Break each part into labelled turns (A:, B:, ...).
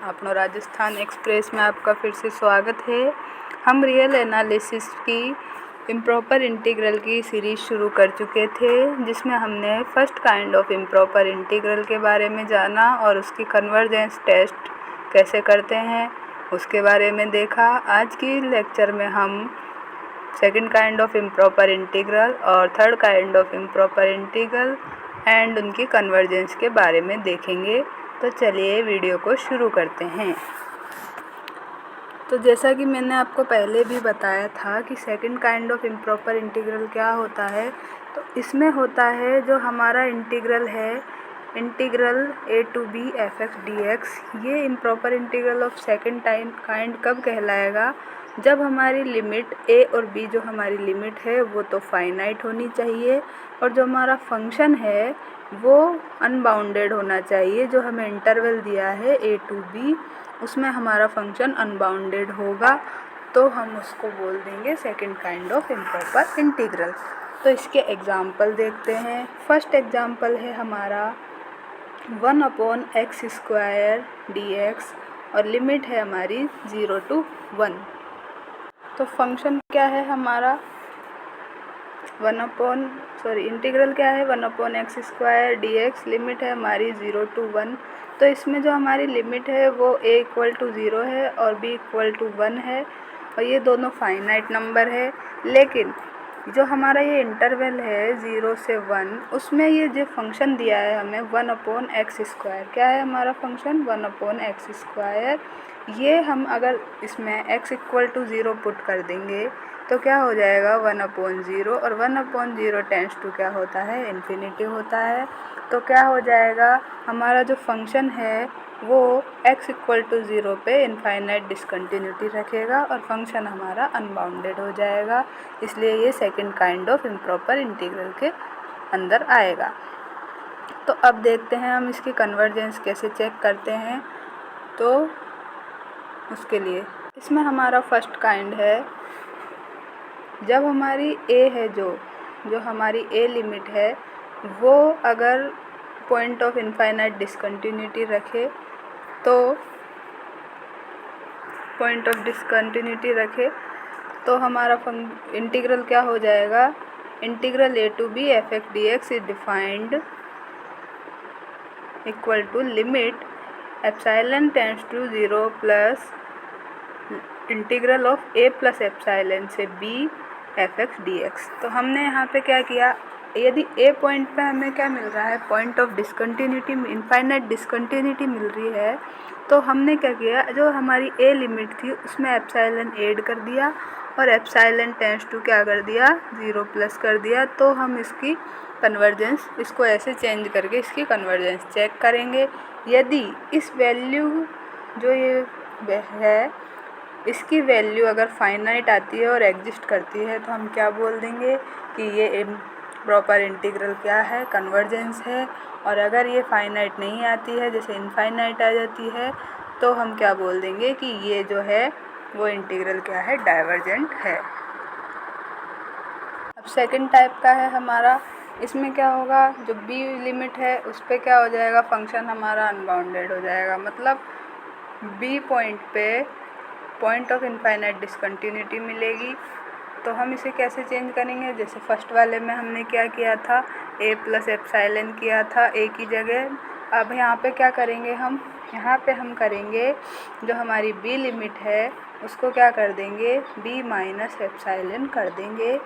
A: अपनो राजस्थान एक्सप्रेस में आपका फिर से स्वागत है। हम रियल एनालिसिस की इम्प्रॉपर इंटीग्रल की सीरीज़ शुरू कर चुके थे, जिसमें हमने first kind of improper integral के बारे में जाना और उसकी कन्वर्जेंस टेस्ट कैसे करते हैं उसके बारे में देखा। आज की लेक्चर में हम second kind of improper integral और third kind of improper integral and उनकी कन्वर्जेंस के बारे में देखेंगे। तो चलिए वीडियो को शुरू करते हैं। तो जैसा कि मैंने आपको पहले भी बताया था कि second kind of improper integral क्या होता है, तो इसमें होता है जो हमारा इंटीग्रल है, integral a to b f(x) dx। ये improper integral of second kind कब कहलाएगा? जब हमारी लिमिट a और b, जो हमारी लिमिट है वो तो फाइनाइट होनी चाहिए और जो हमारा फंक्शन है वो अनबाउंडेड होना चाहिए। जो हमें इंटरवल दिया है a to b, उसमें हमारा फंक्शन अनबाउंडेड होगा, तो हम उसको बोल देंगे second kind of improper integral. तो इसके एग्जाम्पल देखते हैं। फर्स्ट एग्जाम्पल है हमारा 1/x² dx और लिमिट है हमारी 0 to 1। तो फंक्शन क्या है हमारा इंटीग्रल क्या है 1/x² dx, लिमिट है हमारी 0 to 1। तो इसमें जो हमारी लिमिट है वो a = 0 है और b = 1 है और ये दोनों फाइनाइट नंबर है। लेकिन जो हमारा ये इंटरवल है 0 से 1, उसमें ये जो फंक्शन दिया है हमें 1/x², क्या है हमारा फंक्शन 1/x²। ये हम अगर इसमें x = 0 पुट कर देंगे तो क्या हो जाएगा 1/0 और 1/0 टेंड्स टू क्या होता है, इन्फिनिटी होता है। तो क्या हो जाएगा हमारा जो फंक्शन है वो x = 0 पे इनफाइनाइट डिसकंटिन्यूटी रखेगा और फंक्शन हमारा अनबाउंडेड हो जाएगा। इसलिए ये second kind of improper integral के अंदर आएगा। तो अब देखते हैं हम इसकी कन्वर्जेंस कैसे चेक करते हैं। तो उसके लिए इसमें हमारा फर्स्ट काइंड है, जब हमारी a है जो हमारी a लिमिट है वो अगर पॉइंट ऑफ इनफाइनाइट डिसकंटिन्यूटी रखे तो हमारा इंटीग्रल क्या हो जाएगा, integral a to b f(x) dx is defined equal to limit epsilon tends to 0 plus integral of a plus epsilon से b f(x) dx। तो हमने यहाँ पे क्या किया, यदि a पॉइंट पे हमें क्या मिल रहा है, point of discontinuity, infinite discontinuity मिल रही है, तो हमने क्या किया, जो हमारी a लिमिट थी उसमें एप्सिलॉन ऐड कर दिया और एप्सिलॉन टेंड्स टू क्या कर दिया, 0 प्लस कर दिया। तो हम इसकी कन्वर्जेंस, इसको ऐसे चेंज करके इसकी कन्वर्जेंस चेक करेंगे। यदि इस वैल्यू जो ये है इसकी वैल्यू अगर फाइनाइट आती है और एग्जिस्ट करती है तो हम क्या बोल देंगे कि ये इम्प्रॉपर इंटीग्रल क्या है, कन्वर्जेंस है। और अगर ये फाइनाइट नहीं आती है, जैसे इनफाइनाइट आ जाती है, तो हम क्या बोल देंगे कि ये जो है वो इंटीग्रल क्या है, डाइवर्जेंट है। अब सेकंड टाइप का है हमारा, इसमें क्या होगा, जो b लिमिट है उस पर क्या हो जाएगा, फंक्शन हमारा अनबाउंडेड हो जाएगा। मतलब b पॉइंट पे पॉइंट ऑफ इनफाइनाइट डिसकंटिन्यूटी मिलेगी। तो हम इसे कैसे चेंज करेंगे, जैसे फर्स्ट वाले में हमने क्या किया था, a प्लस एप्सिलॉन किया था a की जगह। अब यहाँ पे क्या करेंगे हम, यहाँ पे हम करेंगे जो हमारी b लिमिट है उसको क्या कर देंगे, b माइनस एप्सिलॉन कर देंगे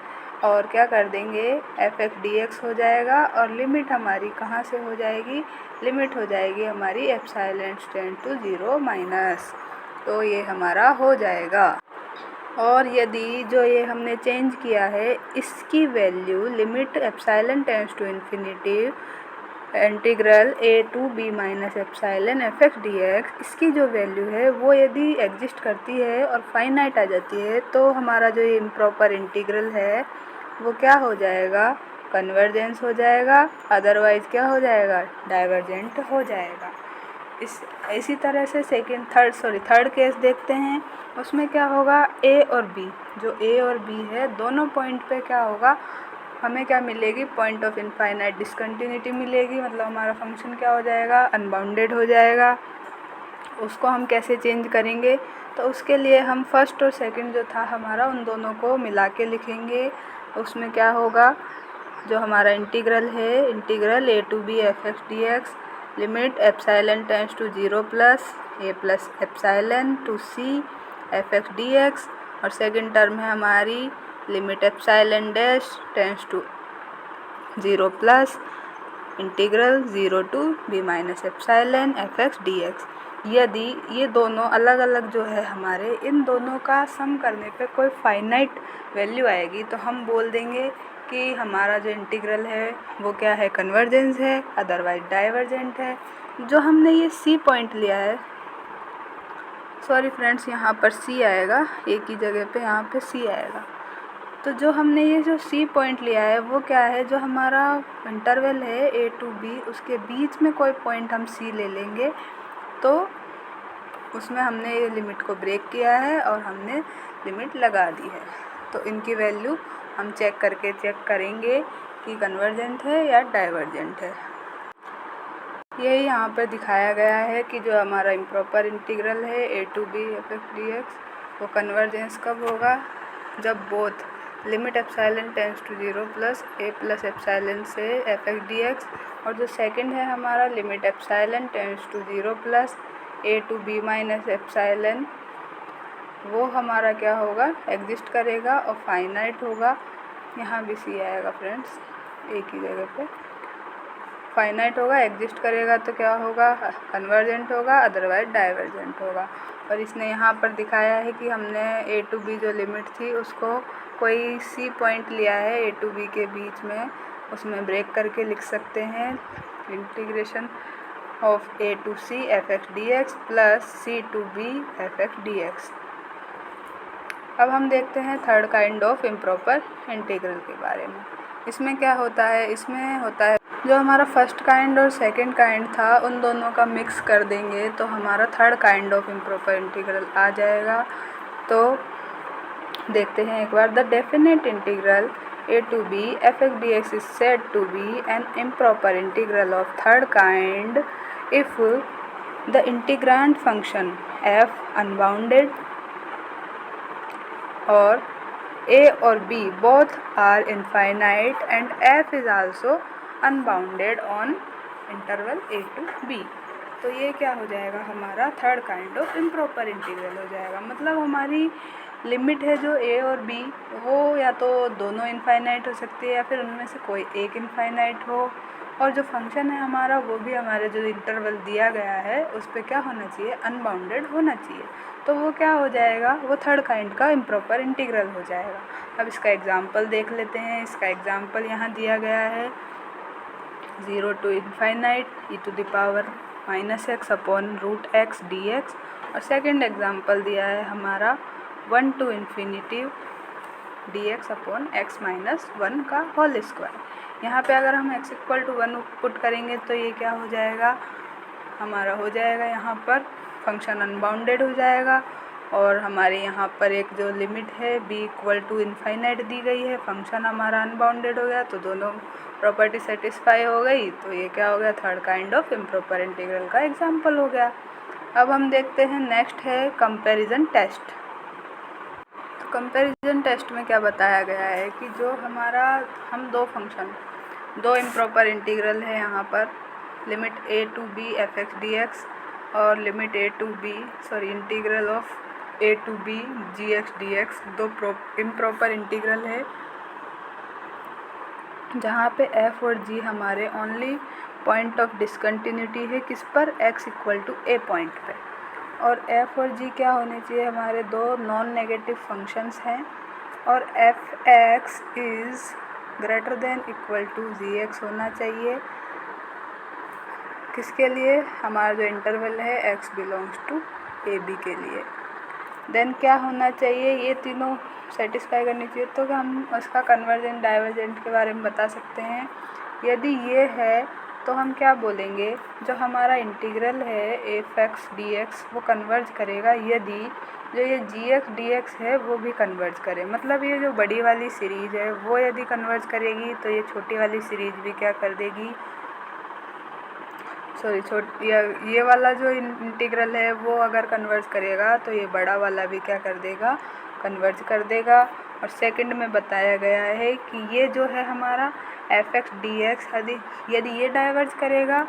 A: और क्या कर देंगे, f(x) dx हो जाएगा और लिमिट हमारी कहाँ से हो जाएगी, लिमिट हो जाएगी हमारी एप्सिलॉन टेंड टू 0 माइनस। तो ये हमारा हो जाएगा। और यदि जो ये हमने चेंज किया है इसकी value limit epsilon tends to infinity integral a to b minus epsilon f(x) dx, इसकी जो वैल्यू है वो यदि एग्जिस्ट करती है और फाइनाइट आ जाती है तो हमारा जो ये इम्प्रॉपर इंटीग्रल है वो क्या हो जाएगा, कन्वर्जेंस हो जाएगा। अदरवाइज़ क्या हो जाएगा, डाइवर्जेंट हो जाएगा। इसी तरह से थर्ड केस देखते हैं। उसमें क्या होगा, a और b, जो a और b है दोनों पॉइंट पे क्या होगा, हमें क्या मिलेगी, पॉइंट ऑफ इनफाइनाइट डिसकंटिन्यूटी मिलेगी। मतलब हमारा फंक्शन क्या हो जाएगा, अनबाउंडेड हो जाएगा। उसको हम कैसे चेंज करेंगे, तो उसके लिए हम फर्स्ट और सेकंड जो था हमारा उन दोनों को मिला के लिखेंगे। उसमें क्या होगा, जो हमारा इंटीग्रल है, integral a to b f(x) dx limit epsilon tends to 0 plus a plus epsilon to c f(x) dx, और सेकंड टर्म है हमारी limit epsilon dash tends to 0 plus integral 0 to b minus epsilon f(x) dx। यदि ये दोनों अलग अलग जो है हमारे, इन दोनों का सम करने पे कोई फाइनाइट वैल्यू आएगी, तो हम बोल देंगे कि हमारा जो इंटीग्रल है वो क्या है, कन्वर्जेंस है, अदरवाइज डाइवर्जेंट है। जो हमने ये सी पॉइंट लिया है, सॉरी फ्रेंड्स यहाँ पर सी आएगा, एक ही जगह पे यहाँ पे सी आएगा। तो जो हमने ये जो सी पॉइंट लिया है वो क्या है, जो हमारा इंटरवल है a to b, उसके बीच में कोई पॉइंट हम सी ले लेंगे, तो उसमें हमने ये लिमिट को ब्रेक किया है और हमने लिमिट लगा दी है। तो इनकी वैल्यू हम चेक करेंगे कि कन्वर्जेंट है या डाइवर्जेंट है। यही यहाँ पर दिखाया गया है कि जो हमारा इम्प्रॉपर इंटीग्रल है a to b f(x) dx वो कन्वर्जेंस कब होगा, जब both limit epsilon tends to 0 plus a plus epsilon से f(x) dx, और जो सेकंड है हमारा limit epsilon tends to 0 plus a to b minus epsilon, वो हमारा क्या होगा, एग्जिस्ट करेगा और फाइनाइट होगा। यहाँ भी सी आएगा फ्रेंड्स, एक ही जगह पे फाइनाइट होगा, एग्जिस्ट करेगा तो क्या होगा, कन्वर्जेंट होगा, अदरवाइज डाइवर्जेंट होगा। और इसने यहाँ पर दिखाया है कि हमने a to b जो लिमिट थी उसको कोई सी पॉइंट लिया है a to b के बीच में, उसमें ब्रेक करके लिख सकते हैं integration of a to c f(x) dx plus c to b f(x) dx। अब हम देखते हैं third kind of improper integral के बारे में। इसमें क्या होता है, इसमें होता है जो हमारा फर्स्ट काइंड और सेकंड काइंड था उन दोनों का मिक्स कर देंगे तो हमारा third kind of improper integral आ जाएगा। तो देखते हैं एक बार, the definite integral a to b f(x) dx is said to be an improper integral of third kind if the integrand function f unbounded और a और b both are infinite and f is also unbounded on interval a to b। तो ये क्या हो जाएगा, हमारा third kind of improper integral हो जाएगा। मतलब हमारी लिमिट है जो a और b, वो या तो दोनों इनफाइनाइट हो सकती है या फिर उनमें से कोई एक इनफाइनाइट हो, और जो फंक्शन है हमारा वो भी हमारे जो इंटरवल दिया गया है उस पर क्या होना चाहिए, अनबाउंडेड होना चाहिए। तो वो क्या हो जाएगा, वो थर्ड काइंड का इम्प्रॉपर इंटीग्रल हो जाएगा। अब इसका एग्जांपल देख लेते हैं। इसका एग्जांपल यहाँ दिया गया है 0 to infinite e⁻⁻x upon root x dx, और सेकंड एग्जांपल दिया है हमारा 1 to infinity dx upon x minus 1 का होल स्क्वायर। यहाँ पे अगर हम x इक्वल टू 1 पुट करेंगे तो ये क्या हो जाएगा, हमारा हो जाएगा यहाँ पर फंक्शन अनबाउंडेड हो जाएगा, और हमारे यहाँ पर एक जो लिमिट है b इक्वल टू इनफाइनाइट दी गई है, फंक्शन हमारा अनबाउंडेड हो गया, तो दोनों प्रॉपर्टी सेटिस्फाई हो गई। तो ये क्या हो गया, third kind of improper integral का एग्जांपल हो गया। अब हम देखते हैं नेक्स्ट है कंपैरिजन टेस्ट। तो कंपैरिजन टेस्ट में क्या बताया गया है कि जो हमारा हम दो इम्प्रॉपर इंटीग्रल है यहाँ पर, limit a to b f(x) dx और limit integral of a to b gx dx, दो इम्प्रॉपर इंटीग्रल है जहाँ पे f और g हमारे ओनली पॉइंट ऑफ डिसकंटिन्यूटी है, किस पर, x equal to a point पे, और f और g क्या होने चाहिए, हमारे दो नॉन नेगेटिव फंक्शंस हैं, और f(x) is greater than equal to gx होना चाहिए। किसके लिए, हमारा जो इंटरवल है x belongs to a b के लिए। देन क्या होना चाहिए, ये तीनों सेटिस्फाई करनी चाहिए। तो हम उसका कन्वर्जेंट डाइवर्जेंट के बारे में बता सकते हैं। यदि ये है तो हम क्या बोलेंगे, जो हमारा इंटीग्रल है f(x) dx वो कन्वर्ज करेगा यदि जो ये gx dx है वो भी कन्वर्ज करे। मतलब ये जो बड़ी वाली सीरीज़ है वो यदि कन्वर्ज करेगी तो ये छोटी वाली सीरीज़ भी क्या कर देगी, सॉरी ये वाला जो इंटीग्रल है वो अगर कन्वर्ज करेगा तो ये बड़ा वाला भी क्या कर देगा, कन्वर्ज कर देगा। और सेकंड में बताया गया है कि ये जो है हमारा fx dx यदि ये डाइवर्ज करेगा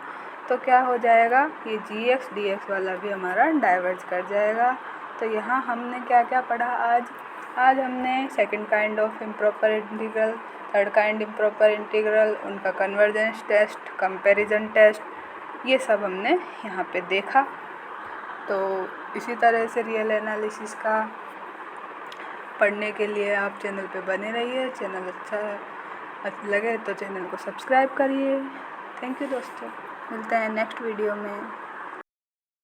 A: तो क्या हो जाएगा, ये gx dx वाला भी हमारा डाइवर्ज कर जाएगा। तो यहाँ हमने क्या क्या पढ़ा आज हमने second kind of improper integral, third kind improper integral, उनका कन्वर्जेंस टेस्ट, कंपैरिजन टेस्ट, ये सब हमने यहाँ पे देखा। तो इसी तरह से रियल एनालिसिस का पढ़ने के लिए आप चैनल पे बने रहिए। चैनल अच्छा लगे तो चैनल को सब्सक्राइब करिए। थैंक यू दोस्तों, मिलते हैं नेक्स्ट वीडियो में।